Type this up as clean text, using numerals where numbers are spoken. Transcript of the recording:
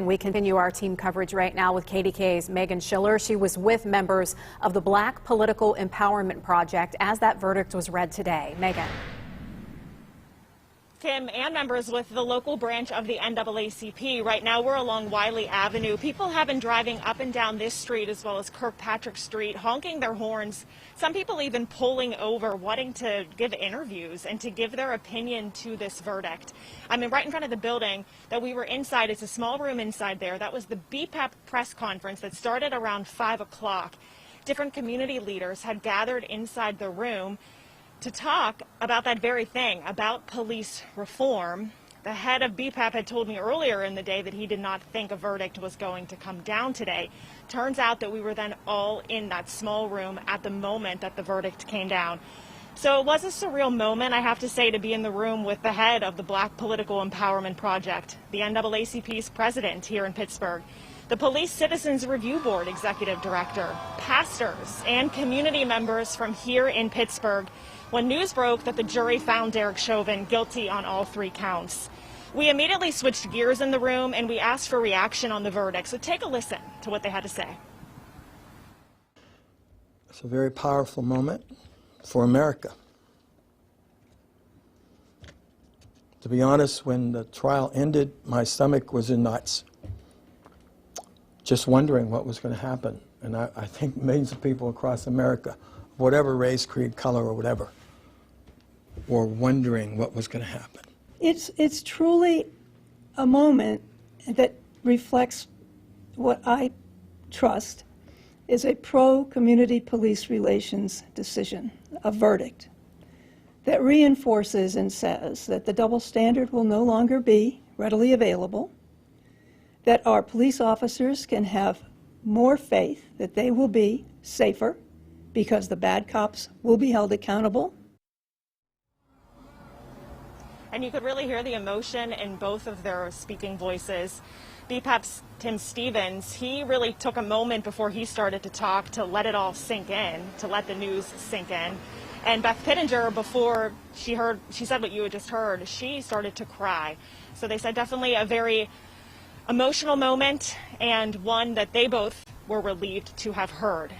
We continue our team coverage right now with KDKA's Meghan Schiller. She was with members of the Black Political Empowerment Project as that verdict was read today. Meghan. Kim, and members with the local branch of the NAACP. Right now we're along Wiley Avenue. People have been driving up and down this street as well as Kirkpatrick Street, honking their horns. Some people even pulling over, wanting to give interviews and to give their opinion to this verdict. I mean, right in front of the building that we were inside, it's a small room inside there. That was the BPAP press conference that started around 5 o'clock. Different community leaders had gathered inside the room to talk about that very thing, about police reform. The head of BPAP had told me earlier in the day that he did not think a verdict was going to come down today. Turns out that we were then all in that small room at the moment that the verdict came down. So it was a surreal moment, I have to say, to be in the room with the head of the Black Political Empowerment Project, the NAACP's president here in Pittsburgh, the Police Citizens Review Board executive director, pastors, and community members from here in Pittsburgh, when news broke that the jury found Derek Chauvin guilty on all 3 counts. We immediately switched gears in the room and we asked for reaction on the verdict. So take a listen to what they had to say. It's a very powerful moment for America. To be honest, when the trial ended, my stomach was in knots, just wondering what was going to happen. And I think millions of people across America, whatever race, creed, color, or whatever, were wondering what was going to happen. It's truly a moment that reflects what I trust is a pro-community police relations decision, a verdict that reinforces and says that the double standard will no longer be readily available, that our police officers can have more faith that they will be safer because the bad cops will be held accountable. And you could really hear the emotion in both of their speaking voices. BPAP's Tim Stevens, he really took a moment before he started to talk to let it all sink in, to let the news sink in. And Beth Pittenger, before she said what you had just heard, she started to cry. So they said definitely a very emotional moment and one that they both were relieved to have heard.